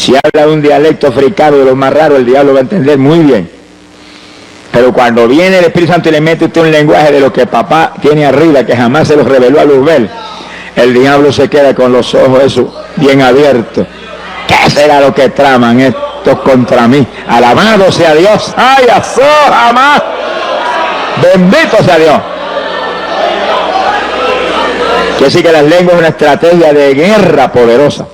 Si habla un dialecto africano de lo más raro, el diablo va a entender muy bien. Pero cuando viene el Espíritu Santo y le mete usted un lenguaje de lo que papá tiene arriba, que jamás se lo reveló a Luzbel, el diablo se queda con los ojos esos bien abiertos. ¿Qué será lo que traman estos contra mí? Alabado sea Dios. ¡Ay, azó, jamás! Bendito sea Dios. Quiere decir que las lenguas es una estrategia de guerra poderosa.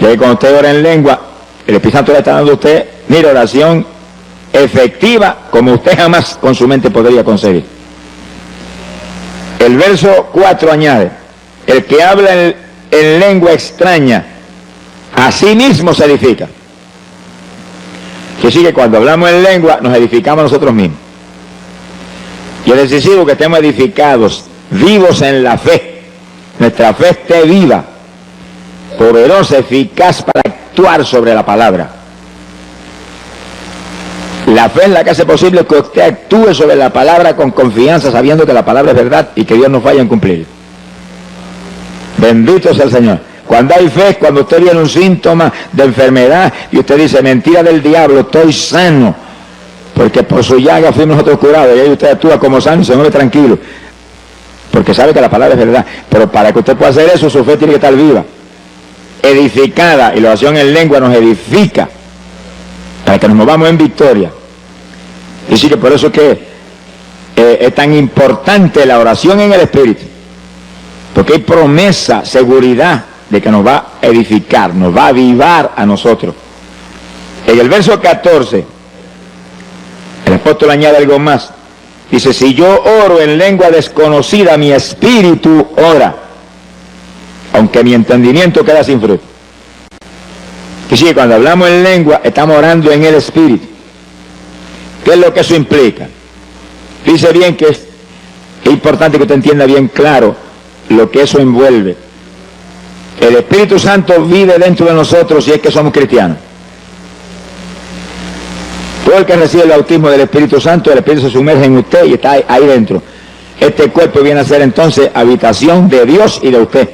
Y ahí cuando usted ora en lengua, el Espíritu Santo le está dando a usted, mira, oración efectiva como usted jamás con su mente podría conseguir. El verso 4 añade, el que habla en lengua extraña, a sí mismo se edifica. Que sí que cuando hablamos en lengua nos edificamos nosotros mismos. Y es decisivo que estemos edificados, vivos en la fe. Nuestra fe esté viva, poderosa, eficaz para actuar sobre la palabra. La fe es la que hace posible que usted actúe sobre la palabra con confianza, sabiendo que la palabra es verdad y que Dios no falla en cumplir. Bendito sea el Señor. Cuando hay fe, cuando usted viene un síntoma de enfermedad y usted dice, mentira del diablo, estoy sano, porque por su llaga fuimos nosotros curados, y ahí usted actúa como sano y se mueve tranquilo, porque sabe que la palabra es verdad. Pero para que usted pueda hacer eso, su fe tiene que estar viva, edificada, y la oración en lengua nos edifica para que nos movamos en victoria. Y sí que por eso que es tan importante la oración en el Espíritu, porque hay promesa, seguridad de que nos va a edificar, nos va a avivar a nosotros. En el verso 14, el apóstol añade algo más. Dice, si yo oro en lengua desconocida, mi espíritu ora, aunque mi entendimiento queda sin fruto. Y sí, cuando hablamos en lengua, estamos orando en el Espíritu. ¿Qué es lo que eso implica? Dice bien que es importante que usted entienda bien claro lo que eso envuelve. El Espíritu Santo vive dentro de nosotros si es que somos cristianos. Todo el que recibe el bautismo del Espíritu Santo, el Espíritu se sumerge en usted y está ahí dentro. Este cuerpo viene a ser entonces habitación de Dios y de usted.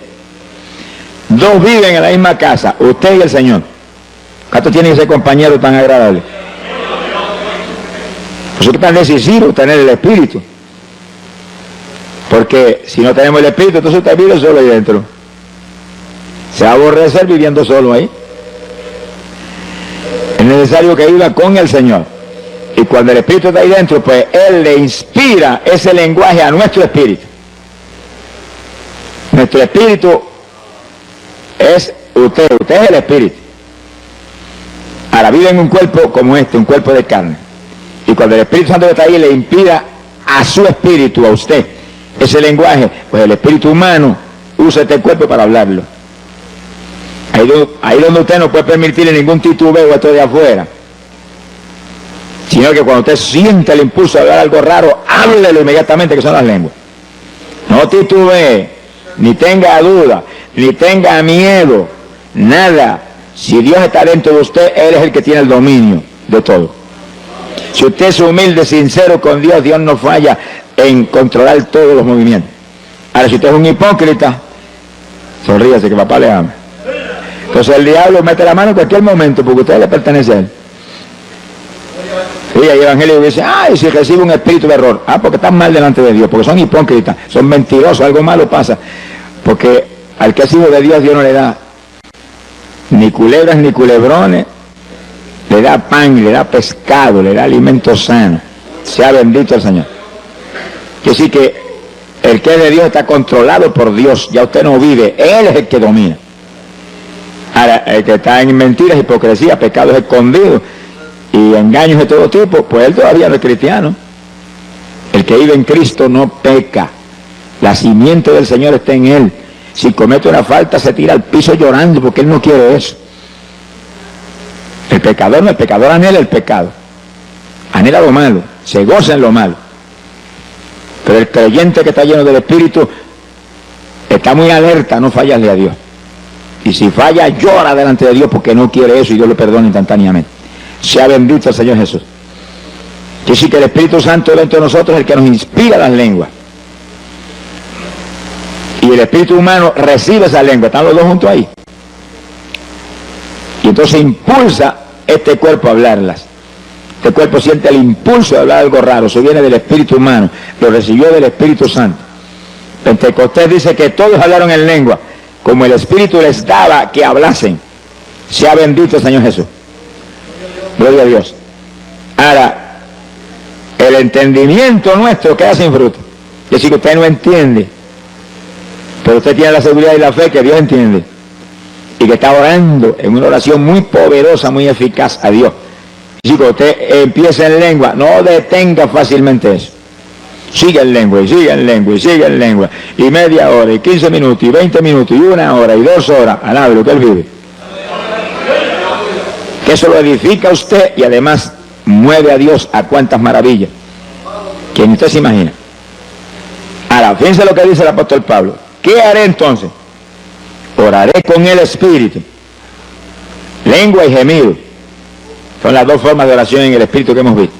Dos viven en la misma casa, usted y el Señor. ¿Cuántos tienen ese compañero tan agradable? Por eso es tan decisivo tener el Espíritu. Porque si no tenemos el Espíritu, entonces usted vive solo ahí dentro. Se va a aborrecer viviendo solo ahí. Es necesario que viva con el Señor. Y cuando el Espíritu está ahí dentro, pues Él le inspira ese lenguaje a nuestro espíritu. Nuestro espíritu es usted es el Espíritu. Ahora vive en un cuerpo como este, un cuerpo de carne. Y cuando el Espíritu Santo está ahí, le inspira a su espíritu, a usted, ese lenguaje, pues el espíritu humano usa este cuerpo para hablarlo. Ahí donde usted no puede permitirle ningún titubeo a esto de afuera, sino que cuando usted siente el impulso de hablar algo raro, háblelo inmediatamente, que son las lenguas. No titubee, ni tenga duda, ni tenga miedo, nada. Si Dios está dentro de usted, Él es el que tiene el dominio de todo. Si usted es humilde, sincero con Dios, Dios no falla en controlar todos los movimientos. Ahora, si usted es un hipócrita, sonríase que papá le ama. Entonces el diablo mete la mano en cualquier momento porque usted le pertenece a él. Y el evangelio dice, ay, si recibe un espíritu de error, porque están mal delante de Dios, porque son hipócritas, son mentirosos, algo malo pasa. Porque al que es hijo de Dios, Dios no le da ni culebras ni culebrones, le da pan, le da pescado, le da alimento sano. Sea bendito el Señor. Que sí que el que es de Dios está controlado por Dios, ya usted no vive, Él es el que domina. Ahora, el que está en mentiras, hipocresía, pecados escondidos y engaños de todo tipo, pues él todavía no es cristiano. El que vive en Cristo no peca. La simiente del Señor está en él. Si comete una falta, se tira al piso llorando porque él no quiere eso. El pecador no, el pecador anhela el pecado. Anhela lo malo, se goza en lo malo. Pero el creyente que está lleno del Espíritu está muy alerta, no fallarle a Dios. Y si falla, llora delante de Dios porque no quiere eso y Dios lo perdona instantáneamente. Sea bendito el Señor Jesús. Que sí que el Espíritu Santo dentro de nosotros es el que nos inspira las lenguas. Y el espíritu humano recibe esa lengua. Están los dos juntos ahí. Y Y entonces impulsa este cuerpo a hablarlas. Este cuerpo siente el impulso de hablar algo raro, eso viene del espíritu humano, lo recibió del Espíritu Santo. Pentecostés dice que todos hablaron en lengua, como el Espíritu les daba que hablasen. Sea bendito el Señor Jesús. Gloria a Dios. Ahora, el entendimiento nuestro queda sin fruto. Es decir, que usted no entiende, pero usted tiene la seguridad y la fe que Dios entiende. Y que está orando en una oración muy poderosa, muy eficaz a Dios. Es decir, que usted empieza en lengua, no detenga fácilmente eso. Sigue en lengua, y sigue en lengua, y sigue en lengua. Y media hora, y 15 minutos, y 20 minutos, y 1 hora, y 2 horas. Alabe lo que Él vive. Que eso lo edifica a usted y además mueve a Dios a cuantas maravillas que ni usted se imagina. Ahora, fíjense lo que dice el apóstol Pablo. ¿Qué haré entonces? Oraré con el Espíritu. Lengua y gemido. Son las dos formas de oración en el Espíritu que hemos visto.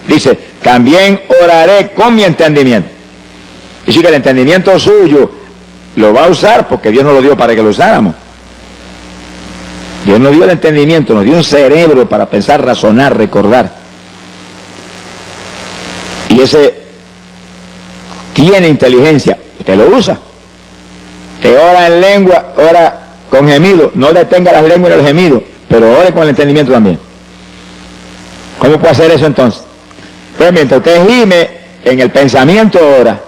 Dice, también oraré con mi entendimiento. Y sí que el entendimiento suyo lo va a usar porque Dios nos lo dio para que lo usáramos. Dios nos dio el entendimiento, nos dio un cerebro para pensar, razonar, recordar. Y ese tiene inteligencia, usted lo usa. Te ora en lengua, ora con gemido, no detenga las lenguas y el gemido, pero ore con el entendimiento también. ¿Cómo puede hacer eso entonces? Pues mientras usted gime, en el pensamiento ora.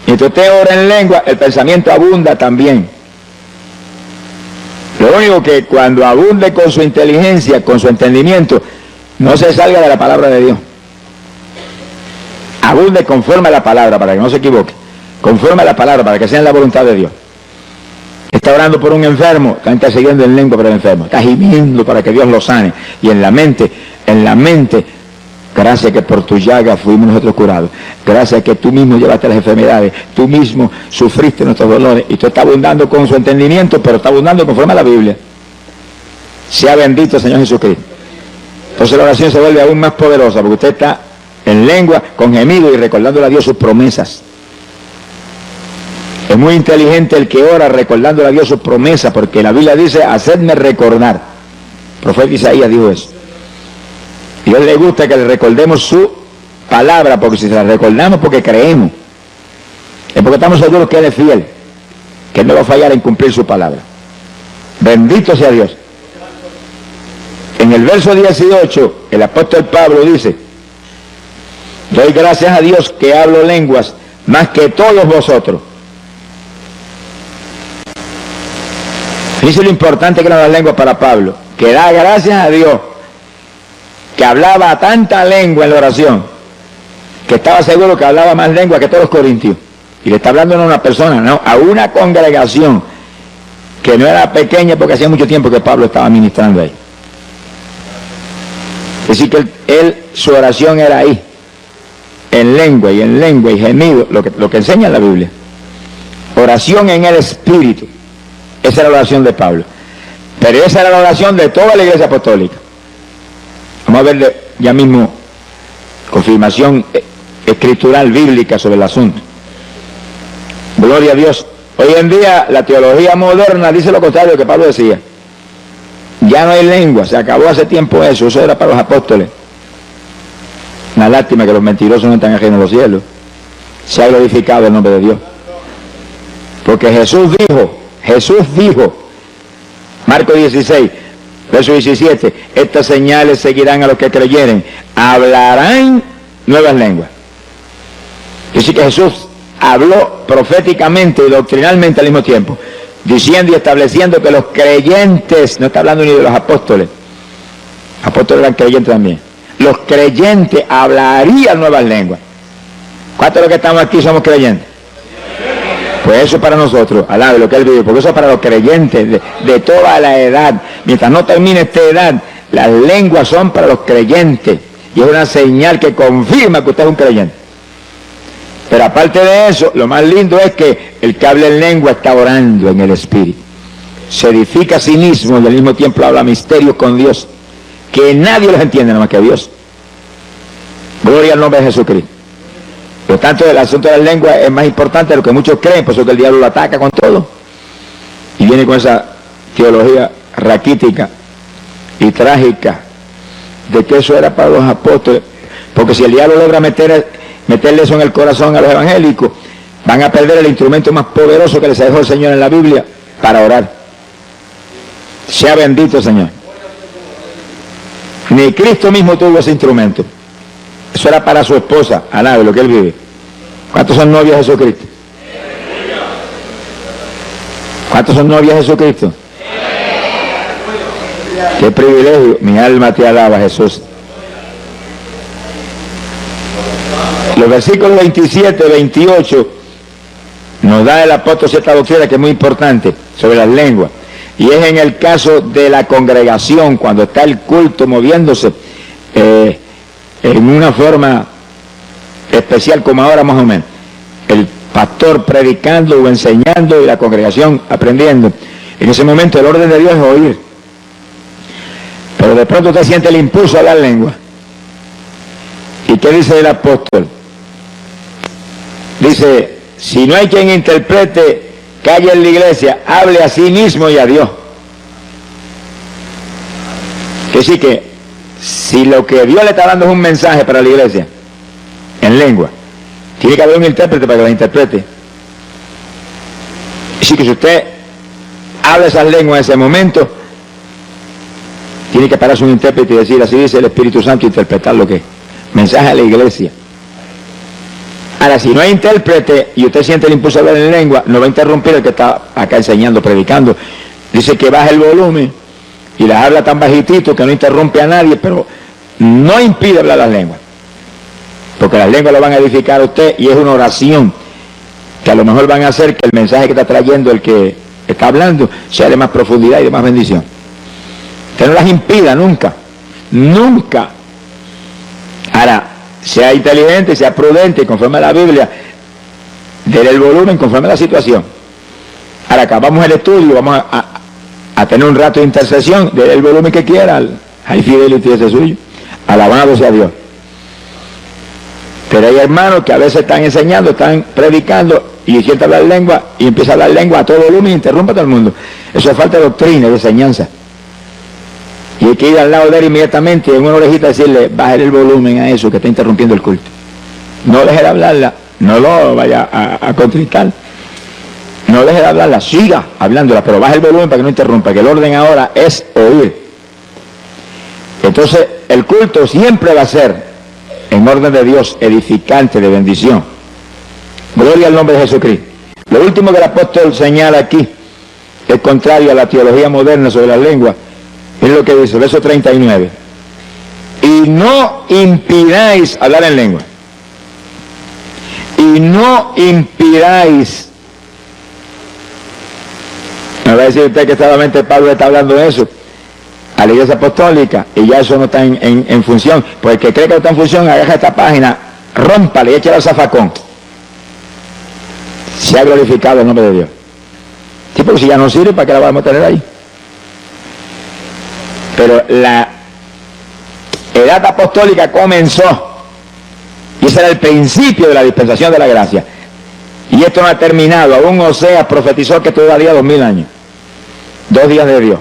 Mientras usted ora en lengua, el pensamiento abunda también. Lo único que cuando abunde con su inteligencia, con su entendimiento, no se salga de la palabra de Dios. Abunde conforme a la palabra, para que no se equivoque. Conforme a la palabra, para que sea en la voluntad de Dios. Está orando por un enfermo, está intercediendo en lengua por el enfermo. Está gimiendo para que Dios lo sane. Y en la mente, gracias que por tu llaga fuimos nosotros curados. Gracias que tú mismo llevaste las enfermedades. Tú mismo sufriste nuestros dolores. Y tú estás abundando con su entendimiento, pero está abundando conforme a la Biblia. Sea bendito el Señor Jesucristo. Entonces la oración se vuelve aún más poderosa, porque usted está en lengua, con gemido y recordándole a Dios sus promesas. Es muy inteligente el que ora recordándole a Dios sus promesas, porque la Biblia dice, hacedme recordar. El profeta Isaías dijo eso. Y a Dios le gusta que le recordemos su palabra, porque si se la recordamos porque creemos, es porque estamos seguros que Él es fiel, que Él no va a fallar en cumplir su palabra. Bendito sea Dios. En el verso 18, el apóstol Pablo dice, doy gracias a Dios que hablo lenguas más que todos vosotros. Fíjense lo importante que eran las lenguas para Pablo, que da gracias a Dios que hablaba tanta lengua en la oración, que estaba seguro que hablaba más lengua que todos los corintios. Y le está hablando no a una persona, no, a una congregación que no era pequeña porque hacía mucho tiempo que Pablo estaba ministrando ahí. Es decir, que su oración era ahí, en lengua y gemido, lo que enseña la Biblia. Oración en el Espíritu. Esa era la oración de Pablo. Pero esa era la oración de toda la iglesia apostólica. Vamos a ver ya mismo confirmación escritural bíblica sobre el asunto. Gloria a Dios. Hoy en día la teología moderna dice lo contrario de lo que Pablo decía. Ya no hay lengua, se acabó hace tiempo eso era para los apóstoles. Una lástima que los mentirosos no están ajenos a los cielos. Se ha glorificado el nombre de Dios. Porque Jesús dijo, Marcos 16, verso 17, estas señales seguirán a los que creyeren, hablarán nuevas lenguas. Es decir, que Jesús habló proféticamente y doctrinalmente al mismo tiempo, diciendo y estableciendo que los creyentes, no está hablando ni de los apóstoles eran creyentes también, los creyentes hablarían nuevas lenguas. ¿Cuántos de los que estamos aquí somos creyentes? Pues eso es para nosotros, alabe lo que Él vive, porque eso es para los creyentes de toda la edad. Mientras no termine esta edad, las lenguas son para los creyentes. Y es una señal que confirma que usted es un creyente. Pero aparte de eso, lo más lindo es que el que habla en lengua está orando en el Espíritu. Se edifica a sí mismo y al mismo tiempo habla misterios con Dios, que nadie los entiende nada más que Dios. Gloria al nombre de Jesucristo. Por tanto, el asunto de la lengua es más importante de lo que muchos creen, por eso que el diablo lo ataca con todo. Y viene con esa teología raquítica y trágica de que eso era para los apóstoles, porque si el diablo logra meterle eso en el corazón a los evangélicos, van a perder el instrumento más poderoso que les dejó el Señor en la Biblia para orar. Sea bendito, Señor. Ni Cristo mismo tuvo ese instrumento. Eso era para su esposa, alabe lo que él vive. ¿Cuántos son novios de Jesucristo? ¿Cuántos son novios de Jesucristo? Qué privilegio. Mi alma te alaba, Jesús. Los versículos 27, 28 nos da el apóstol cierta doctrina que es muy importante sobre las lenguas. Y es en el caso de la congregación, cuando está el culto moviéndose en una forma especial como ahora más o menos. El pastor predicando o enseñando y la congregación aprendiendo. En ese momento el orden de Dios es oír. Pero de pronto usted siente el impulso a la lengua. ¿Y qué dice el apóstol? Dice, si no hay quien interprete, calle en la iglesia, hable a sí mismo y a Dios. Que sí que, si lo que Dios le está dando es un mensaje para la iglesia, en lengua, tiene que haber un intérprete para que la interprete. Así que si usted habla esas lenguas en ese momento, tiene que pararse un intérprete y decir, así dice el Espíritu Santo, interpretar lo que es. Mensaje a la iglesia. Ahora, si no hay intérprete y usted siente el impulso de hablar en lengua, no va a interrumpir el que está acá enseñando, predicando. Dice que baja el volumen y las habla tan bajitito que no interrumpe a nadie, pero no impide hablar las lenguas. Porque las lenguas lo van a edificar a usted y es una oración que a lo mejor van a hacer que el mensaje que está trayendo el que está hablando sea de más profundidad y de más bendición. Que no las impida nunca. Nunca. Ahora, sea inteligente, sea prudente, conforme a la Biblia, déle el volumen conforme a la situación. Ahora acabamos el estudio, vamos a tener un rato de intercesión, déle el volumen que quiera, hay fidelity ese suyo, alabado sea Dios. Pero hay hermanos que a veces están enseñando, están predicando y sienten hablar lengua y empieza a hablar lengua a todo volumen y interrumpe a todo el mundo. Eso es falta de doctrina y de enseñanza. Y hay que ir al lado de él inmediatamente en una orejita decirle, baje el volumen a eso que está interrumpiendo el culto. No deje de hablarla, no lo vaya a contristar. No deje de hablarla, siga hablándola, pero baje el volumen para que no interrumpa, que el orden ahora es oír. Entonces, el culto siempre va a ser en orden de Dios, edificante, de bendición. Gloria al nombre de Jesucristo. Lo último que el apóstol señala aquí, es contrario a la teología moderna sobre la lengua, es lo que dice, verso 39. Y no impidáis hablar en lengua. Y no impidáis. Me va a decir usted que solamente Pablo está hablando de eso a la iglesia apostólica y ya eso no está en función. Pues el que cree que no está en función, agarra esta página, rómpale y échale al zafacón. Se ha glorificado el nombre de Dios. Sí, porque si ya no sirve, ¿para qué la vamos a tener ahí? Pero la edad apostólica comenzó y ese era el principio de la dispensación de la gracia. Y esto no ha terminado. Aún Oseas profetizó que todavía 2000 años. 2 días de Dios.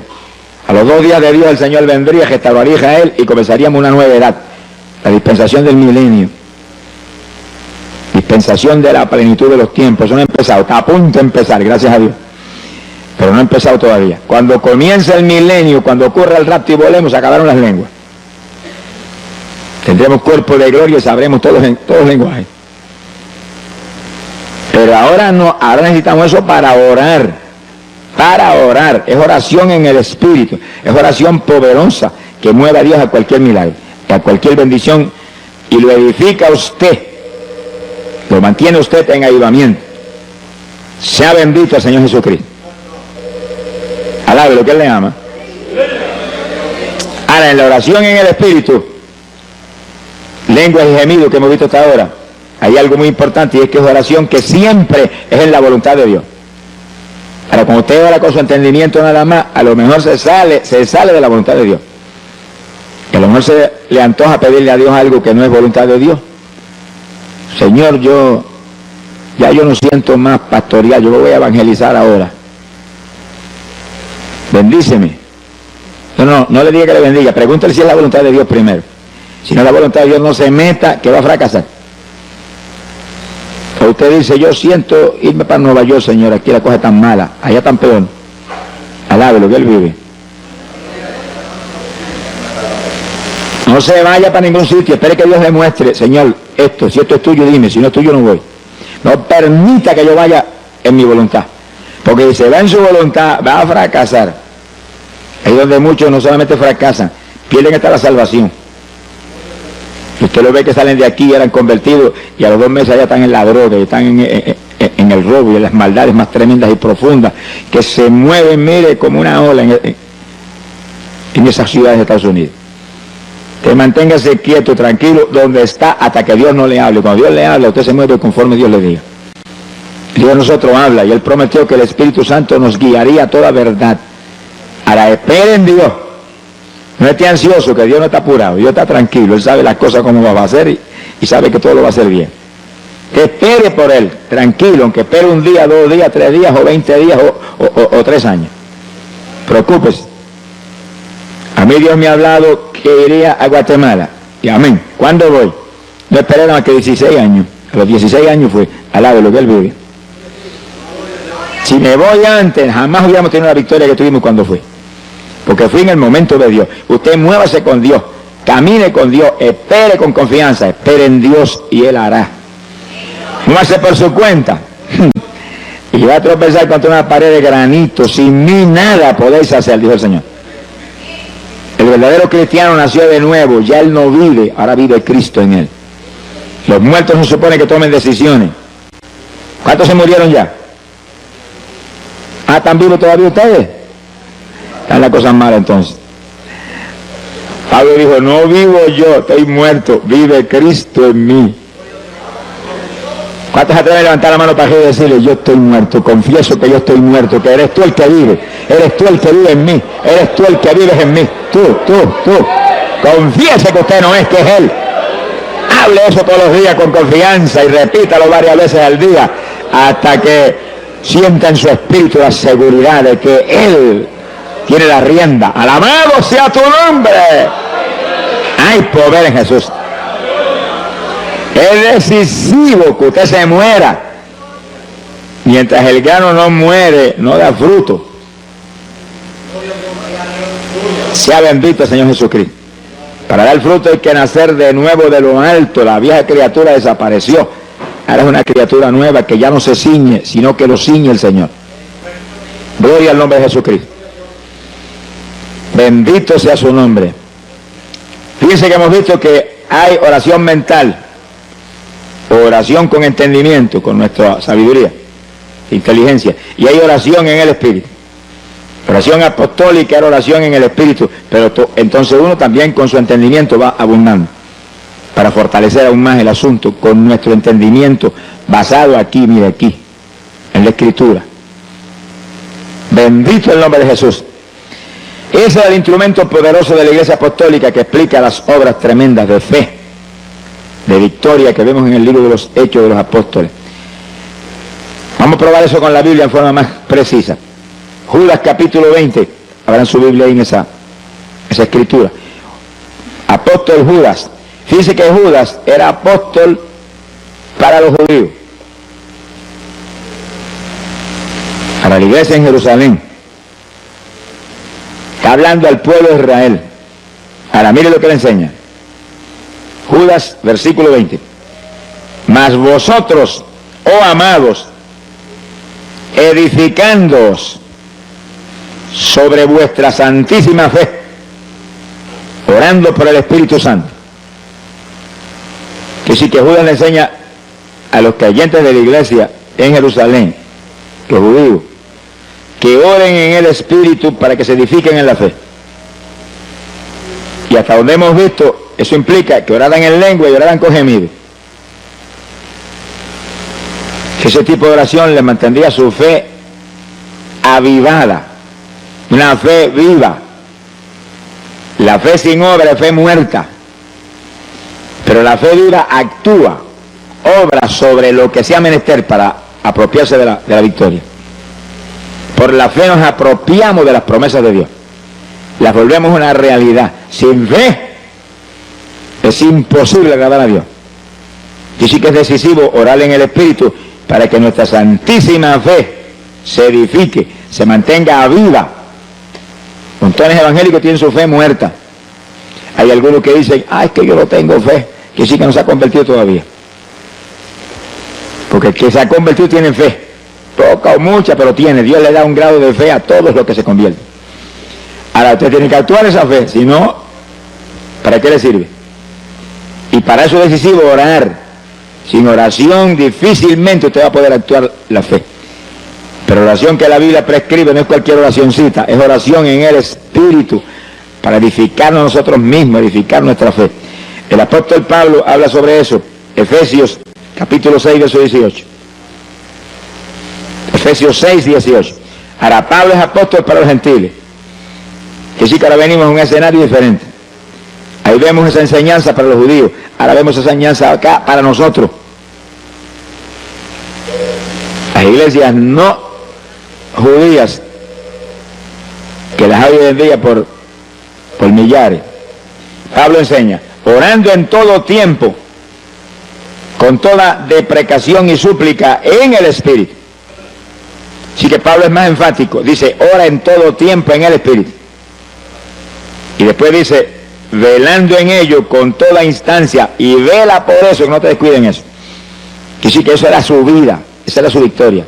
A los 2 días de Dios el Señor vendría, restauraría a Israel y comenzaríamos una nueva edad. La dispensación del milenio. Dispensación de la plenitud de los tiempos. Eso no ha empezado. Está a punto de empezar, gracias a Dios. Pero no ha empezado todavía. Cuando comience el milenio, cuando ocurra el rapto y volemos, se acabaron las lenguas. Tendremos cuerpo de gloria y sabremos todos los lenguajes. Pero ahora no, ahora necesitamos eso para orar. Para orar. Es oración en el Espíritu. Es oración poderosa que mueve a Dios a cualquier milagro, a cualquier bendición y lo edifica a usted. Lo mantiene usted en avivamiento. Sea bendito el Señor Jesucristo. Alabe lo que Él le ama. Ahora, en la oración en el Espíritu, lenguas y gemidos que hemos visto hasta ahora, hay algo muy importante y es que es oración que siempre es en la voluntad de Dios. Ahora, cuando usted ora con su entendimiento nada más, a lo mejor se sale de la voluntad de Dios. A lo mejor se le antoja pedirle a Dios algo que no es voluntad de Dios. Señor, yo no siento más pastorear, yo me voy a evangelizar ahora. Bendíceme. No le diga que le bendiga, pregúntele si es la voluntad de Dios primero. Si no es la voluntad de Dios, no se meta, que va a fracasar. O usted dice, yo siento irme para Nueva York, Señor, aquí la cosa es tan mala, allá tan peor. Alábelo, que Él vive. No se vaya para ningún sitio, espere que Dios le muestre, Señor, esto, si esto es tuyo, dime, si no es tuyo, no voy. No permita que yo vaya en mi voluntad, porque si se va en su voluntad, va a fracasar. Ahí donde muchos no solamente fracasan, pierden hasta la salvación. Usted lo ve que salen de aquí, eran convertidos, y a los 2 meses ya están en la droga, y están en el robo y en las maldades más tremendas y profundas, que se mueven, mire, como una ola en esas ciudades de Estados Unidos. Que manténgase quieto, tranquilo, donde está, hasta que Dios no le hable. Cuando Dios le habla, usted se mueve conforme Dios le diga. Dios a nosotros habla, y Él prometió que el Espíritu Santo nos guiaría a toda verdad. Ahora, espere en Dios. No esté ansioso, que Dios no está apurado, Dios está tranquilo, Él sabe las cosas como va a hacer y sabe que todo lo va a hacer bien. Que espere por Él, tranquilo, aunque espere 1 día, 2 días, 3 días, o 20 días, o 3 años. Preocúpese. A mí Dios me ha hablado que iría a Guatemala, y amén. ¿Cuándo voy? No esperé nada más que 16 años. A los 16 años fue, al lado de lo que Él vive. Si me voy antes, jamás hubiéramos tenido la victoria que tuvimos cuando fui. Porque fui en el momento de Dios. Usted muévase con Dios, camine con Dios, espere con confianza, espere en Dios y Él hará. Muévase por su cuenta. Y va a tropezar contra una pared de granito. Sin mí nada podéis hacer, dijo el Señor. El verdadero cristiano nació de nuevo, ya él no vive, ahora vive Cristo en él. Los muertos no se supone que tomen decisiones. ¿Cuántos se murieron ya? ¿Están vivos todavía ustedes? Están las cosas malas entonces. Pablo dijo, no vivo yo, estoy muerto, vive Cristo en mí. ¿Cuántos se atreven a levantar la mano para arriba y decirle, yo estoy muerto, confieso que yo estoy muerto, que eres tú el que vive, eres tú el que vive en mí, eres tú el que vives en mí, tú. Confiese que usted no es, que es Él. Hable eso todos los días con confianza y repítalo varias veces al día, hasta que sienta en su espíritu la seguridad de que Él tiene la rienda. Alabado sea tu nombre. Hay poder en Jesús. Es decisivo que usted se muera. Mientras el grano no muere, no da fruto. Sea bendito el Señor Jesucristo. Para dar fruto hay que nacer de nuevo de lo alto. La vieja criatura desapareció. Ahora es una criatura nueva que ya no se ciñe, sino que lo ciñe el Señor. Gloria al nombre de Jesucristo. Bendito sea su nombre. Fíjense que hemos visto que hay oración mental, oración con entendimiento, con nuestra sabiduría, inteligencia, y hay oración en el Espíritu. Oración apostólica era oración en el Espíritu, pero entonces uno también con su entendimiento va abundando, para fortalecer aún más el asunto, con nuestro entendimiento basado aquí, mire aquí, en la Escritura. Bendito el nombre de Jesús. Ese es el instrumento poderoso de la Iglesia Apostólica que explica las obras tremendas de fe, de victoria que vemos en el libro de los Hechos de los Apóstoles. Vamos a probar eso con la Biblia en forma más precisa. Judas capítulo 20, abran su Biblia ahí en esa escritura. Apóstol Judas. Fíjense que Judas era apóstol para los judíos, para la iglesia en Jerusalén. Está hablando al pueblo de Israel. Ahora mire lo que le enseña. Judas, versículo 20. Mas vosotros, oh amados, edificándoos sobre vuestra santísima fe, orando por el Espíritu Santo. Que sí, que Judas le enseña a los creyentes de la iglesia en Jerusalén, que judíos, que oren en el Espíritu para que se edifiquen en la fe. Y hasta donde hemos visto, eso implica que oraran en lengua y oraran con gemido. Ese tipo de oración le mantendría su fe avivada, una fe viva. La fe sin obra es fe muerta, pero la fe viva actúa, obra sobre lo que sea menester para apropiarse de la victoria. Por la fe nos apropiamos de las promesas de Dios. las volvemos una realidad. Sin fe es imposible agradar a Dios. Y sí que es decisivo orar en el Espíritu para que nuestra santísima fe se edifique, se mantenga viva. Montones evangélicos tienen su fe muerta. Hay algunos que dicen, es que yo no tengo fe, que sí que no se ha convertido todavía. Porque el que se ha convertido tiene fe, poca o mucha, pero tiene. Dios le da un grado de fe a todos los que se convierten. Ahora usted tiene que actuar esa fe, si no, ¿para qué le sirve? Y para eso es decisivo orar. Sin oración difícilmente usted va a poder actuar la fe. Pero oración que la Biblia prescribe no es cualquier oracioncita, es oración en el Espíritu, para edificarnos nosotros mismos, edificar nuestra fe. El apóstol Pablo habla sobre eso, Efesios capítulo 6, verso 18. Efesios 6, 18. Ahora Pablo es apóstol para los gentiles. Que sí que ahora venimos a un escenario diferente. Ahí vemos esa enseñanza para los judíos, ahora vemos esa enseñanza acá para nosotros. Las iglesias no judías, que las hay hoy en día por millares. Pablo enseña, orando en todo tiempo, con toda deprecación y súplica en el Espíritu. Así que Pablo es más enfático, dice, ora en todo tiempo en el Espíritu. Y después dice, velando en ello con toda instancia, y vela por eso, que no te descuiden en eso. Que sí que eso era su vida, esa era su victoria.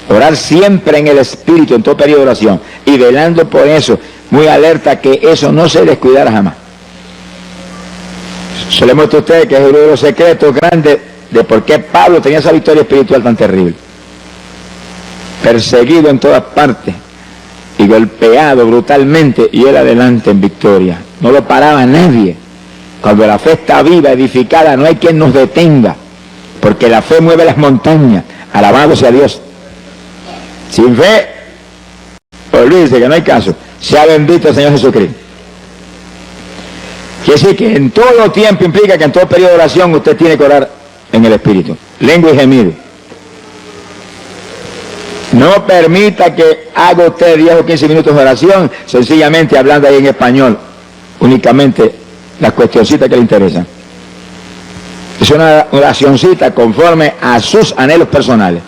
Orar siempre en el Espíritu, en todo periodo de oración, y velando por eso, muy alerta que eso no se descuidara jamás. Se le muestra a ustedes que es uno de los secretos grandes de por qué Pablo tenía esa victoria espiritual tan terrible. Perseguido en todas partes y golpeado brutalmente, y él adelante en victoria. No lo paraba nadie. Cuando la fe está viva, edificada, no hay quien nos detenga, porque la fe mueve las montañas. Alabado sea Dios. Sin fe, olvídese que no hay caso. Sea bendito el Señor Jesucristo. Quiere decir que en todo tiempo implica que en todo periodo de oración usted tiene que orar en el Espíritu. Lengua y gemido. No permita que haga usted 10 o 15 minutos de oración, sencillamente hablando ahí en español, únicamente las cuestioncitas que le interesan. Es una oracioncita conforme a sus anhelos personales.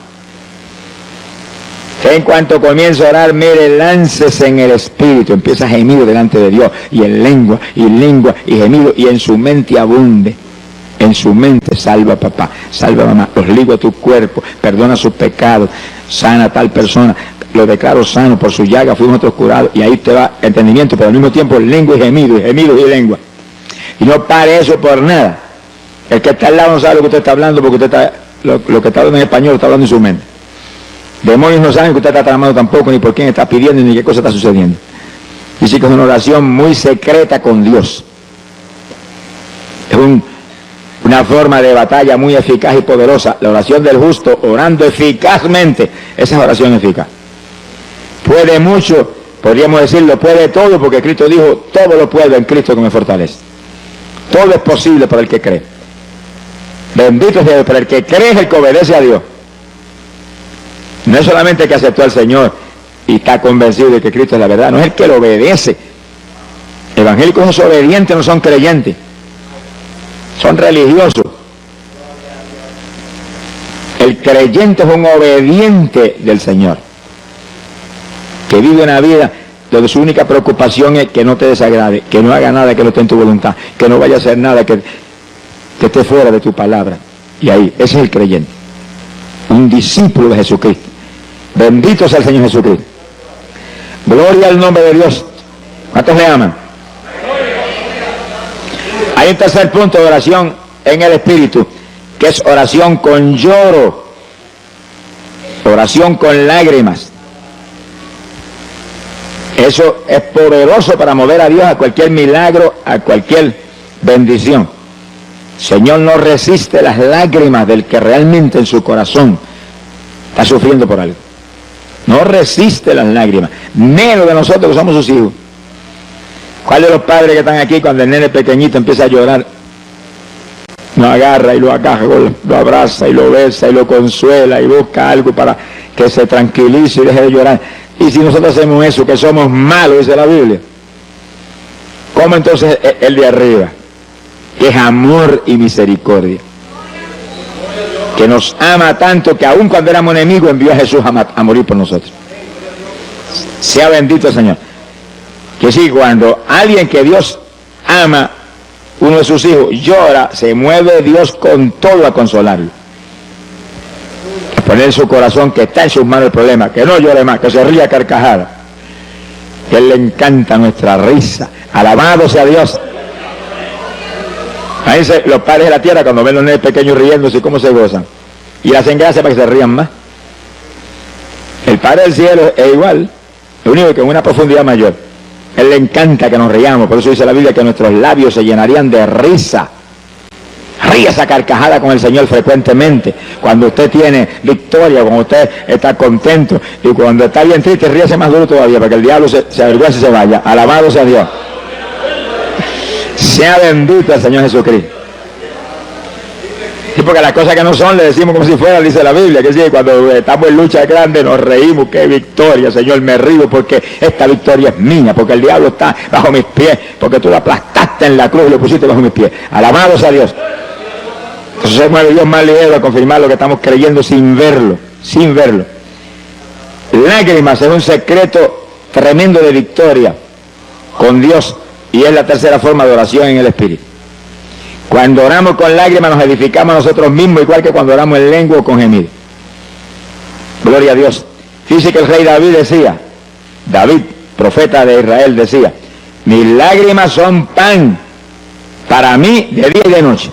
En cuanto comienza a orar, mire, láncese en el Espíritu, empieza a gemir delante de Dios, y en lengua, y gemido, y en su mente abunde. En su mente, salva a papá, salva a mamá, los ligo a tu cuerpo, perdona sus pecados, sana a tal persona, lo declaro sano, por su llaga fuimos nosotros curados, y ahí te va entendimiento, pero al mismo tiempo lengua y gemido y lengua. Y no pare eso por nada. El que está al lado no sabe lo que usted está hablando, porque usted está, lo que está hablando en español lo está hablando en su mente. Demonios no saben que usted está tramando tampoco, ni por quién está pidiendo, ni qué cosa está sucediendo. Y sí que es una oración muy secreta con Dios. Es una forma de batalla muy eficaz y poderosa. La oración del justo, orando eficazmente, esa es oración eficaz. Puede mucho, podríamos decirlo, puede todo, porque Cristo dijo, todo lo puedo en Cristo que me fortalece. Todo es posible para el que cree. Bendito sea Dios, para el que cree es el que obedece a Dios. No es solamente el que aceptó al Señor y está convencido de que Cristo es la verdad, no es el que lo obedece. Evangélicos no son obedientes, no son creyentes, son religiosos. El creyente es un obediente del Señor, que vive una vida donde su única preocupación es que no te desagrade, que no haga nada que no esté en tu voluntad, que no vaya a hacer nada que esté fuera de tu palabra. Y ahí, ese es el creyente, un discípulo de Jesucristo. Bendito sea el Señor Jesucristo. Gloria al nombre de Dios. ¿Cuántos le aman? Hay un tercer punto de oración en el Espíritu, que es oración con lloro, oración con lágrimas. Eso es poderoso para mover a Dios a cualquier milagro, a cualquier bendición. Señor no resiste las lágrimas del que realmente en su corazón está sufriendo por algo. No resiste las lágrimas, menos de nosotros que somos sus hijos. ¿Cuál de los padres que están aquí cuando el nene pequeñito empieza a llorar, lo agarra y lo agaja, lo abraza y lo besa y lo consuela y busca algo para que se tranquilice y deje de llorar? Y si nosotros hacemos eso, que somos malos, dice la Biblia, ¿Cómo entonces el de arriba? Que es amor y misericordia. Que nos ama tanto que aun cuando éramos enemigos envió a Jesús a morir por nosotros. Sea bendito el Señor. Que sí, cuando alguien que Dios ama, uno de sus hijos, llora, se mueve Dios con todo a consolarlo. A poner en su corazón que está en sus manos el problema, que no llore más, que se ría a carcajada. Que a Él le encanta nuestra risa. Alabado sea Dios. Ahí los padres de la tierra cuando ven a los nenes pequeños riéndose, cómo se gozan. Y hacen gracia para que se rían más. El Padre del cielo es igual, lo único que en una profundidad mayor. A Él le encanta que nos riamos, por eso dice la Biblia que nuestros labios se llenarían de risa. Ríe esa carcajada con el Señor frecuentemente. Cuando usted tiene victoria, cuando usted está contento, y cuando está bien triste, ríese más duro todavía, para que el diablo se avergüence y se vaya. Alabado sea Dios. Sea bendito el Señor Jesucristo. Sí, porque las cosas que no son le decimos como si fueran, dice la Biblia, que sí, cuando estamos en lucha grande nos reímos, qué victoria, Señor, me río porque esta victoria es mía, porque el diablo está bajo mis pies, porque tú lo aplastaste en la cruz y lo pusiste bajo mis pies. Alabado sea Dios. Entonces se mueve Dios más ligero a confirmar lo que estamos creyendo sin verlo, sin verlo. Lágrimas es un secreto tremendo de victoria con Dios y es la tercera forma de oración en el Espíritu. Cuando oramos con lágrimas nos edificamos a nosotros mismos, igual que cuando oramos en lengua o con gemido. Gloria a Dios. Fíjese que el rey David decía, David, profeta de Israel, decía, mis lágrimas son pan para mí de día y de noche.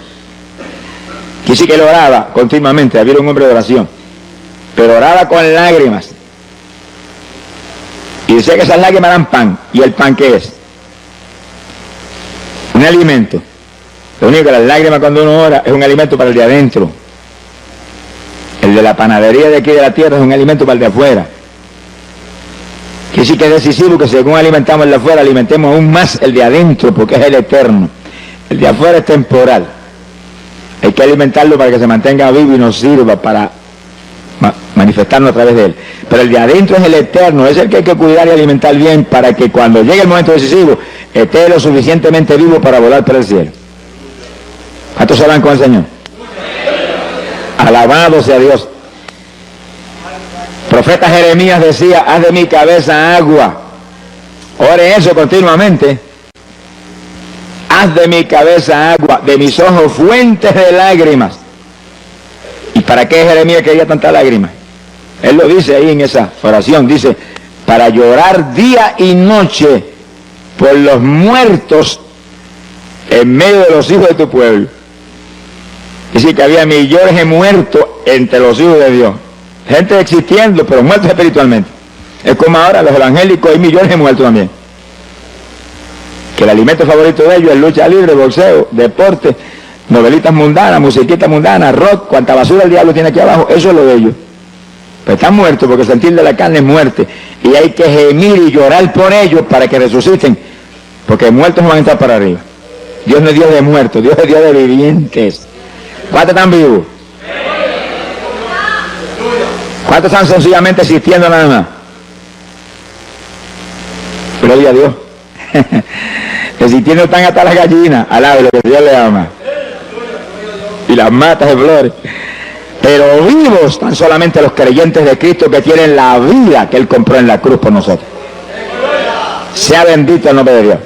Quise que él oraba continuamente, David era un hombre de oración, pero oraba con lágrimas. Y decía que esas lágrimas eran pan. ¿Y el pan qué es? Un alimento. Lo único que las lágrimas cuando uno ora es un alimento para el de adentro. El de la panadería de aquí de la tierra es un alimento para el de afuera. Que sí que es decisivo que según alimentamos el de afuera, alimentemos aún más el de adentro, porque es el eterno. El de afuera es temporal. Hay que alimentarlo para que se mantenga vivo y nos sirva para manifestarnos a través de él. Pero el de adentro es el eterno, es el que hay que cuidar y alimentar bien para que cuando llegue el momento decisivo esté lo suficientemente vivo para volar por el cielo. ¿Cuántos se van con el Señor? Alabado sea Dios. Profeta Jeremías decía, haz de mi cabeza agua. Ore eso continuamente. Haz de mi cabeza agua, de mis ojos fuentes de lágrimas. ¿Y para qué Jeremías quería tanta lágrimas? Él lo dice ahí en esa oración, dice, para llorar día y noche por los muertos en medio de los hijos de tu pueblo. Es decir, que había millones de muertos entre los hijos de Dios. Gente existiendo, pero muertos espiritualmente. Es como ahora los evangélicos, hay millones de muertos también. Que el alimento favorito de ellos es lucha libre, boxeo, deporte, novelitas mundanas, musiquitas mundanas, rock, cuanta basura el diablo tiene aquí abajo, eso es lo de ellos. Pero están muertos porque el sentir de la carne es muerte. Y hay que gemir y llorar por ellos para que resuciten. Porque muertos no van a entrar para arriba. Dios no es Dios de muertos, Dios es Dios de vivientes. ¿Cuántos están vivos? ¿Cuántos están sencillamente existiendo nada más? Gloria a Dios. Existiendo están hasta las gallinas, alabe lo que Dios le ama. Y las matas de flores. Pero vivos están solamente los creyentes de Cristo que tienen la vida que Él compró en la cruz por nosotros. Sea bendito el nombre de Dios.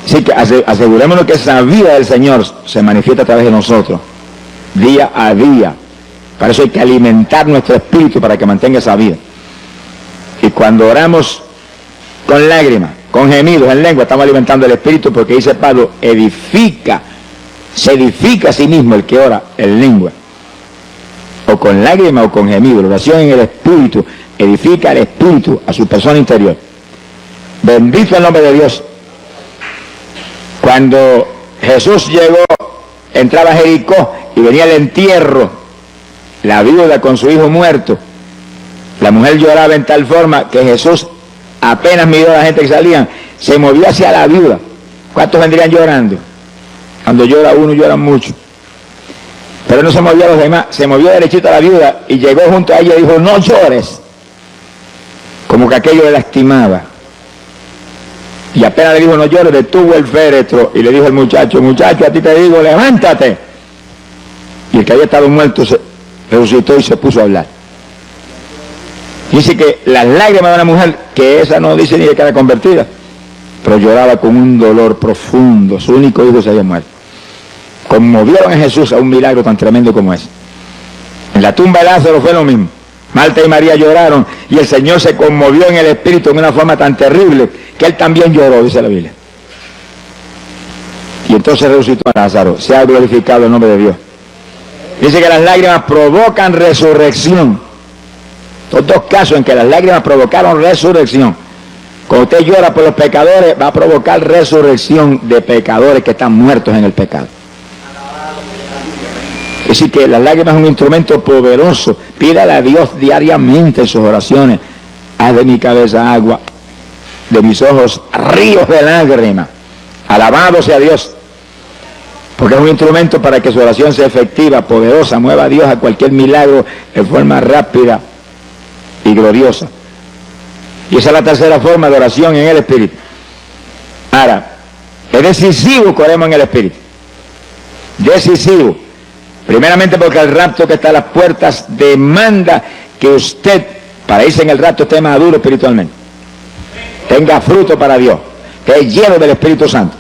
Así que asegurémonos que esa vida del Señor se manifiesta a través de nosotros, día a día. Para eso hay que alimentar nuestro espíritu para que mantenga esa vida. Y cuando oramos con lágrimas, con gemidos en lengua, estamos alimentando el espíritu, porque dice Pablo, se edifica a sí mismo el que ora en lengua. O con lágrimas o con gemidos. La oración en el espíritu edifica el espíritu a su persona interior. Bendito el nombre de Dios. Cuando Jesús llegó, entraba a Jericó y venía el entierro, la viuda con su hijo muerto, la mujer lloraba en tal forma que Jesús apenas miró a la gente que salían, se movió hacia la viuda. ¿Cuántos vendrían llorando? Cuando llora uno, lloran mucho. Pero no se movió a los demás, se movió derechito a la viuda y llegó junto a ella y dijo, no llores. Como que aquello le lastimaba. Y apenas le dijo no llores, detuvo el féretro y le dijo al muchacho, muchacho, a ti te digo, levántate. Y el que había estado muerto se resucitó y se puso a hablar. Dice que las lágrimas de una mujer, que esa no dice ni que era convertida, pero lloraba con un dolor profundo, su único hijo se había muerto. Conmovieron a Jesús a un milagro tan tremendo como ese. En la tumba de Lázaro fue lo mismo. Marta y María lloraron y el Señor se conmovió en el espíritu de una forma tan terrible que Él también lloró, dice la Biblia. Y entonces resucitó a Lázaro. Se ha glorificado el nombre de Dios. Dice que las lágrimas provocan resurrección. Estos dos casos en que las lágrimas provocaron resurrección. Cuando usted llora por los pecadores, va a provocar resurrección de pecadores que están muertos en el pecado. Es decir, que las lágrimas es un instrumento poderoso. Pídale a Dios diariamente en sus oraciones. Haz de mi cabeza agua, de mis ojos ríos de lágrimas. Alabado sea Dios. Porque es un instrumento para que su oración sea efectiva, poderosa, mueva a Dios a cualquier milagro de forma rápida y gloriosa. Y esa es la tercera forma de oración en el Espíritu. Ahora, es decisivo que oremos en el Espíritu. Decisivo. Primeramente porque el rapto que está a las puertas demanda que usted, para irse en el rapto, esté maduro espiritualmente. Tenga fruto para Dios. Que es lleno del Espíritu Santo.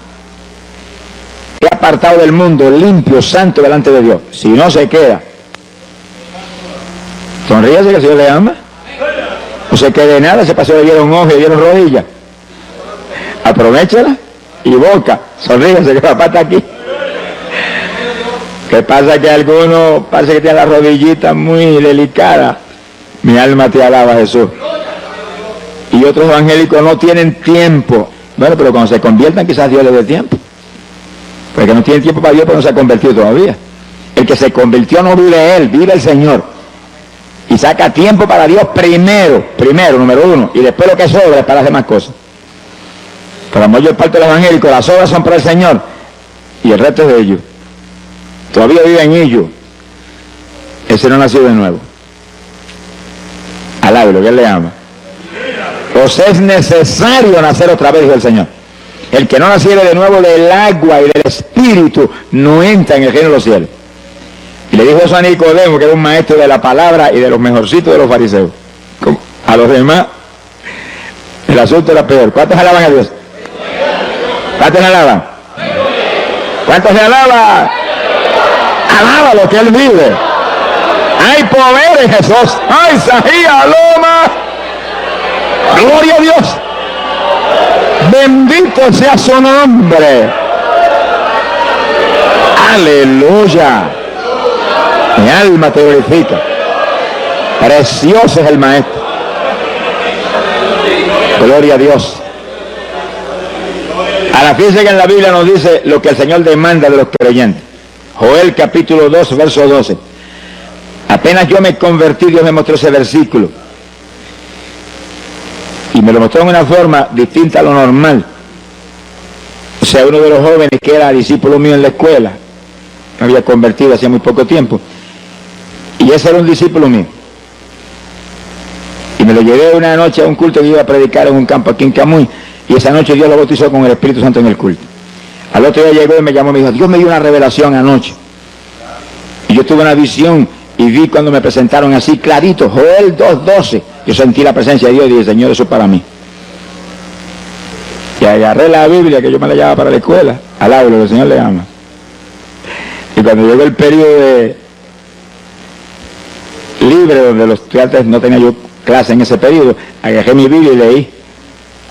Que apartado del mundo, limpio, santo delante de Dios. Si no se queda, sonríase que el Señor le ama. No se quede nada, se pasó, le dieron ojos, le dieron rodillas. Aprovechala y boca. Sonríase que papá está aquí. ¿Qué pasa? Que algunos parece que tienen la rodillita muy delicada. Mi alma te alaba, Jesús. Y otros evangélicos no tienen tiempo. Bueno, pero cuando se conviertan quizás Dios les dé tiempo. Porque no tienen tiempo para Dios, pero no se ha convertido todavía. El que se convirtió no vive Él, vive el Señor. Y saca tiempo para Dios primero, número uno. Y después lo que sobra es para hacer más cosas. Pero la mayor parte de los evangélicos, las obras son para el Señor. Y el resto es de ellos. Todavía vive en ellos. Ese no nació de nuevo. Alábelo, que Él le ama. Pues es necesario nacer otra vez, dijo el Señor. El que no naciere de nuevo del agua y del Espíritu no entra en el reino de los cielos. Y le dijo eso a Nicodemo, que era un maestro de la palabra y de los mejorcitos de los fariseos. A los demás, el asunto era peor. ¿Cuántos alaban a Dios? ¿Cuántos le alaban? ¿Cuántos le alaban? Alaba lo que Él vive. Hay poder en Jesús. ¡Ay, Sahía, Loma! ¡Gloria a Dios! Bendito sea su nombre. Aleluya. Mi alma te glorifica. Precioso es el Maestro. Gloria a Dios. Ahora fíjense que en la Biblia nos dice lo que el Señor demanda de los creyentes. Joel capítulo 2, verso 12. Apenas yo me convertí, Dios me mostró ese versículo. Y me lo mostró en una forma distinta a lo normal. O sea, uno de los jóvenes que era discípulo mío en la escuela, me había convertido hacía muy poco tiempo. Y ese era un discípulo mío. Y me lo llevé una noche a un culto que iba a predicar en un campo aquí en Camuy. Y esa noche Dios lo bautizó con el Espíritu Santo en el culto. Al otro día llegó y me llamó y me dijo, Dios me dio una revelación anoche. Y yo tuve una visión y vi cuando me presentaron así clarito, Joel 2:12. Yo sentí la presencia de Dios y dije, Señor, eso es para mí. Y agarré la Biblia que yo me la llevaba para la escuela. Alábalo, que el Señor le ama. Y cuando llegó el periodo libre, donde los estudiantes no tenía yo clase en ese periodo, agarré mi Biblia y leí.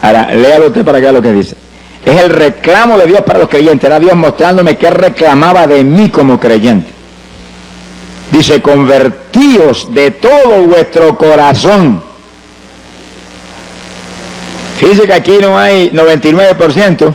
Ahora, léalo usted para que vea lo que dice. Es el reclamo de Dios para los creyentes. Era Dios mostrándome qué reclamaba de mí como creyente. Dice, convertíos de todo vuestro corazón. Fíjense que aquí no hay 99%.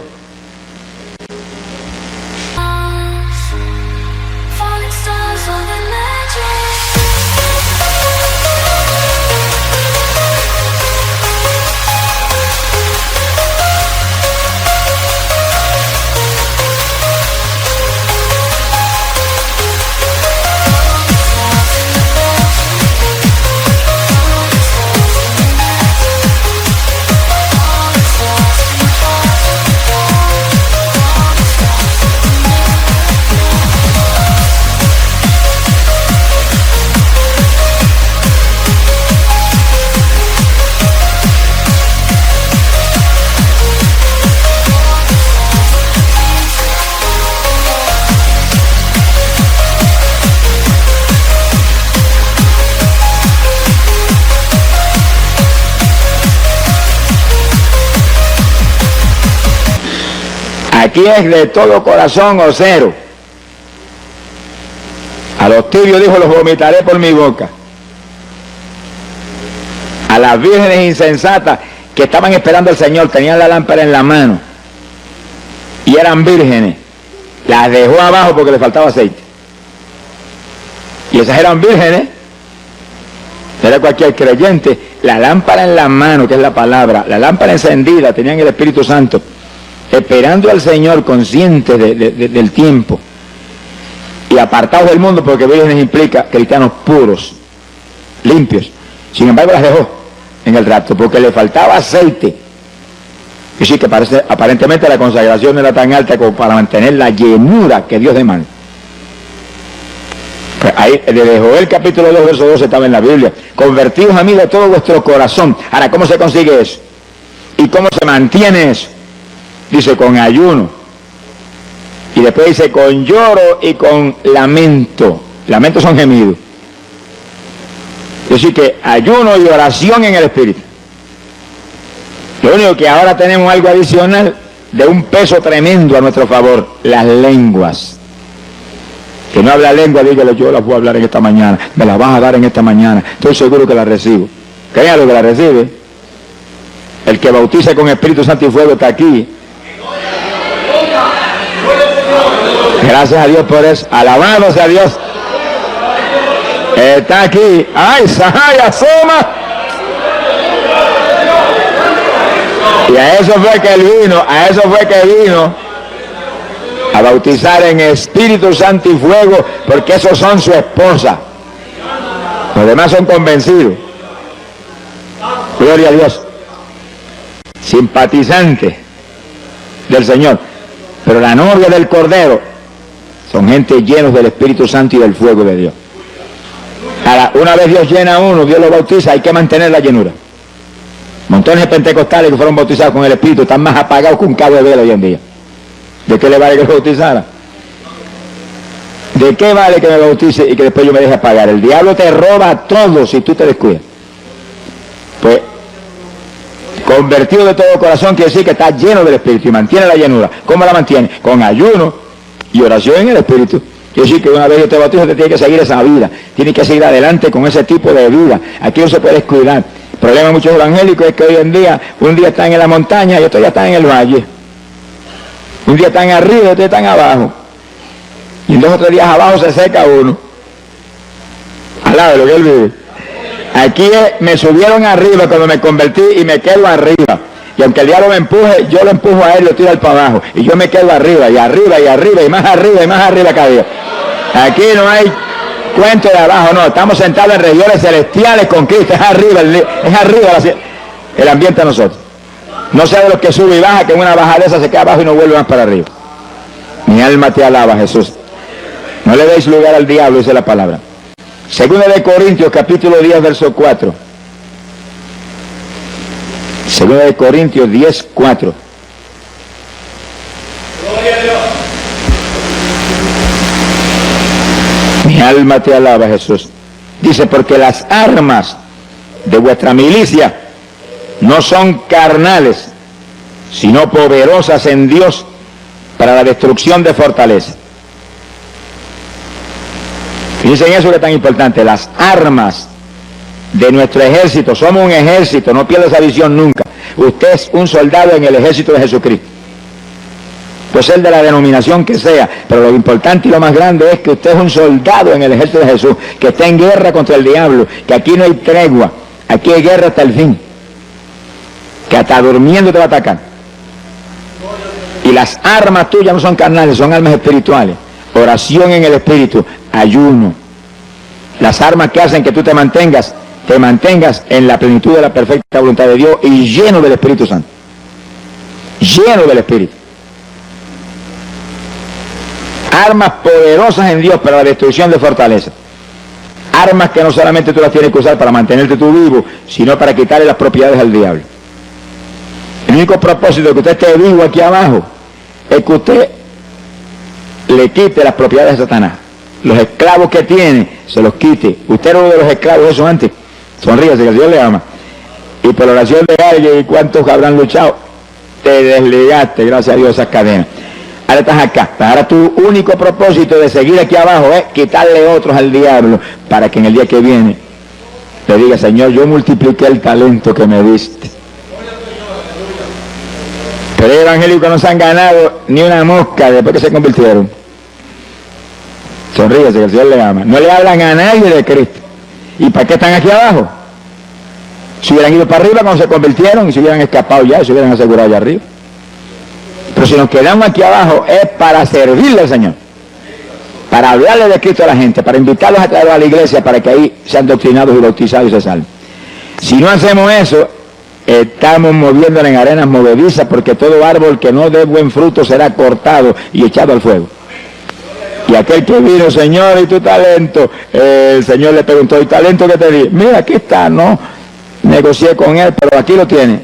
Aquí es de todo corazón o cero. A los tibios dijo, los vomitaré por mi boca. A las vírgenes insensatas que estaban esperando al Señor, tenían la lámpara en la mano y eran vírgenes, las dejó abajo porque le faltaba aceite. Y esas eran vírgenes, era cualquier creyente, la lámpara en la mano, que es la palabra, la lámpara encendida, tenían el Espíritu Santo, esperando al Señor, conscientes del tiempo y apartados del mundo, porque vírgenes implica cristianos puros, limpios. Sin embargo, las dejó en el rapto porque le faltaba aceite. Y sí que aparentemente la consagración era tan alta como para mantener la llenura que Dios demanda. Pues ahí, desde Joel capítulo 2, verso 12 estaba en la Biblia. Convertidos a mí de todo vuestro corazón. Ahora, ¿cómo se consigue eso? ¿Y cómo se mantiene eso? Dice, con ayuno. Y después dice, con lloro y con lamento. Lamentos son gemidos. Es decir, que ayuno y oración en el Espíritu. Lo único que ahora tenemos algo adicional de un peso tremendo a nuestro favor, las lenguas. Que no habla lengua, dígale, yo las voy a hablar en esta mañana, me las vas a dar en esta mañana, estoy seguro que las recibo. Créalo que las recibe. El que bautiza con Espíritu Santo y fuego está aquí. Gracias a Dios por eso. Alabado sea Dios. Está aquí. ¡Ay, Sahai, asoma! Y a eso fue que él vino, a bautizar en Espíritu Santo y fuego, porque esos son su esposa. Los demás son convencidos. Gloria a Dios. Simpatizantes del Señor. Pero la novia del Cordero son gente llenos del Espíritu Santo y del fuego de Dios. Ahora, una vez Dios llena a uno, Dios lo bautiza, hay que mantener la llenura. Montones de pentecostales que fueron bautizados con el Espíritu están más apagados que un cabo de vela hoy en día. ¿De qué le vale que lo bautizara? ¿De qué vale que me bautice y que después yo me deje apagar? El diablo te roba todo si tú te descuidas. Pues, convertido de todo corazón quiere decir que está lleno del Espíritu y mantiene la llenura. ¿Cómo la mantiene? Con ayuno y oración en el Espíritu. Quiere decir que una vez yo te bautizo, te tiene que seguir esa vida. Tiene que seguir adelante con ese tipo de vida. Aquí no se puede descuidar. El problema de muchos evangélicos es que hoy en día, un día están en la montaña y otros ya están en el valle. Un día están arriba y otros están abajo. Y en 2 o 3 días abajo se seca uno. Al lado de lo que él vive. Aquí me subieron arriba cuando me convertí y me quedo arriba. Y aunque el diablo me empuje, yo lo empujo a él y lo tiro al para abajo. Y yo me quedo arriba, y arriba, y arriba, y más arriba cada día. Aquí no hay cuento de abajo, no. Estamos sentados en regiones celestiales con Cristo. Es arriba el ambiente a nosotros. No sea de los que sube y baja, que en una bajada de esa se queda abajo y no vuelve más para arriba. Mi alma te alaba, Jesús. No le deis lugar al diablo, dice la palabra. Segunda de Corintios, capítulo 10, verso 4. Segunda de Corintios 10, 4. Mi alma te alaba, Jesús. Dice, porque las armas de vuestra milicia no son carnales, sino poderosas en Dios para la destrucción de fortalezas. Dicen eso que es tan importante, las armas de nuestro ejército. Somos un ejército, no pierda esa visión nunca. Usted es un soldado en el ejército de Jesucristo. Puede ser de la denominación que sea, pero lo importante y lo más grande es que usted es un soldado en el ejército de Jesús, que está en guerra contra el diablo, que aquí no hay tregua, aquí hay guerra hasta el fin, que hasta durmiendo te va a atacar. Y las armas tuyas no son carnales, son armas espirituales. Oración en el Espíritu, ayuno. Las armas que hacen que tú te mantengas en la plenitud de la perfecta voluntad de Dios y lleno del Espíritu Santo. Lleno del Espíritu. Armas poderosas en Dios para la destrucción de fortalezas. Armas que no solamente tú las tienes que usar para mantenerte tú vivo, sino para quitarle las propiedades al diablo. El único propósito de que usted esté vivo aquí abajo es que usted le quite las propiedades de Satanás. Los esclavos que tiene, se los quite. Usted era uno de los esclavos de eso antes. Sonríase, que Dios le ama. Y por oración de alguien, ¿y cuántos habrán luchado? Te desligaste, gracias a Dios, esas cadenas. Ahora estás acá. Ahora tu único propósito de seguir aquí abajo es quitarle otros al diablo para que en el día que viene te diga, Señor, yo multipliqué el talento que me diste. Pero hay evangélicos que no se han ganado ni una mosca después que se convirtieron. Sonríese, que el Señor le ama. No le hablan a nadie de Cristo. ¿Y para qué están aquí abajo? Si hubieran ido para arriba cuando se convirtieron y se hubieran escapado ya, se hubieran asegurado allá arriba. Pero si nos quedamos aquí abajo es para servirle al Señor, para hablarle de Cristo a la gente, para invitarlos a traerlos a la iglesia para que ahí sean doctrinados y bautizados y se salven. Si no hacemos eso, estamos moviéndola en arenas movedizas, porque todo árbol que no dé buen fruto será cortado y echado al fuego. Y aquel que vino, Señor, ¿y tu talento? El Señor le preguntó, ¿y talento que te di? Mira, aquí está, no negocié con él, pero aquí lo tiene.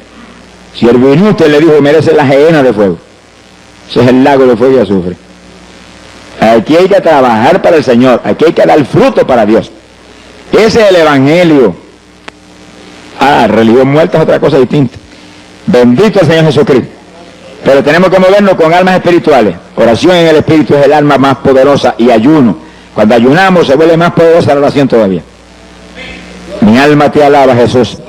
Si el vino usted le dijo, merece la gehenna de fuego. Ese es el lago de fuego y azufre. Aquí hay que trabajar para el Señor, aquí hay que dar fruto para Dios. Ese es el evangelio. Religión muerta es otra cosa distinta. Bendito el Señor Jesucristo. Pero tenemos que movernos con almas espirituales. Oración en el espíritu es el alma más poderosa, y ayuno. Cuando ayunamos se vuelve más poderosa la oración todavía. Mi alma te alaba, Jesús.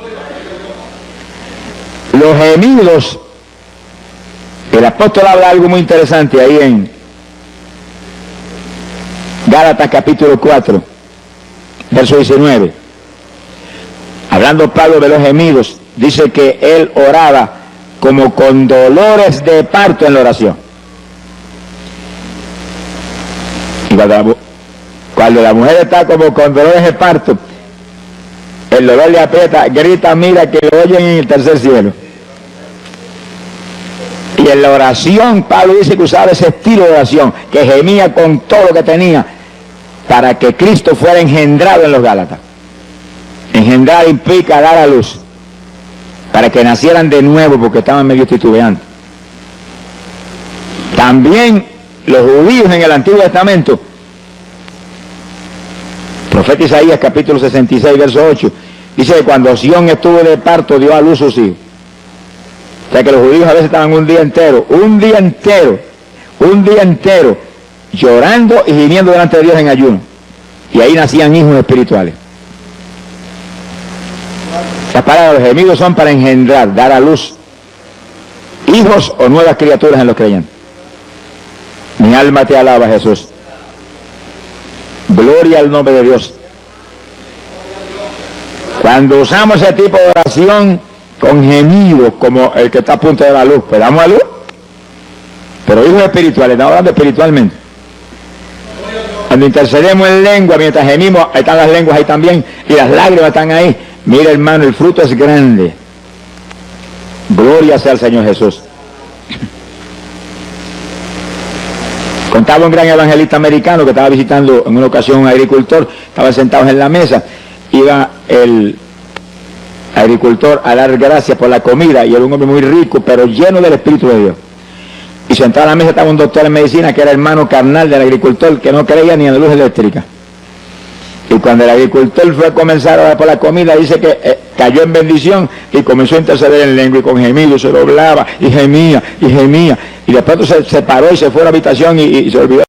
Los gemidos. El apóstol habla algo muy interesante ahí en Gálatas capítulo 4, verso 19. Hablando Pablo de los gemidos, dice que él oraba como con dolores de parto en la oración. Y cuando la mujer está como con dolores de parto, el dolor le aprieta, grita, mira que lo oyen en el tercer cielo. Y en la oración, Pablo dice que usaba ese estilo de oración, que gemía con todo lo que tenía, para que Cristo fuera engendrado en los Gálatas. Engendrar implica dar a luz, para que nacieran de nuevo, porque estaban medio titubeantes. También los judíos en el Antiguo Testamento, profeta Isaías capítulo 66, verso 8, dice que cuando Sión estuvo de parto, dio a luz sus hijos. O sea que los judíos a veces estaban un día entero, llorando y gimiendo delante de Dios en ayuno. Y ahí nacían hijos espirituales. Las palabras de los gemidos son para engendrar, dar a luz hijos o nuevas criaturas en los creyentes. Mi alma te alaba, Jesús. Gloria al nombre de Dios. Cuando usamos ese tipo de oración con gemidos, como el que está a punto de dar luz, pues damos a luz. Pero hijos espirituales, estamos hablando espiritualmente. Cuando intercedemos en lengua, mientras gemimos, ahí están las lenguas ahí también, y las lágrimas están ahí. Mira, hermano, el fruto es grande. Gloria sea al Señor Jesús. Contaba un gran evangelista americano que estaba visitando en una ocasión un agricultor, estaban sentados en la mesa, iba el agricultor a dar gracias por la comida, y era un hombre muy rico, pero lleno del Espíritu de Dios. Y sentado a la mesa estaba un doctor en medicina que era hermano carnal del agricultor, que no creía ni en la luz eléctrica. Y cuando el agricultor fue a comenzar a orar por la comida, dice que cayó en bendición y comenzó a interceder en lengua y con gemidos se doblaba y gemía y gemía. Y después se paró y se fue a la habitación y se olvidó.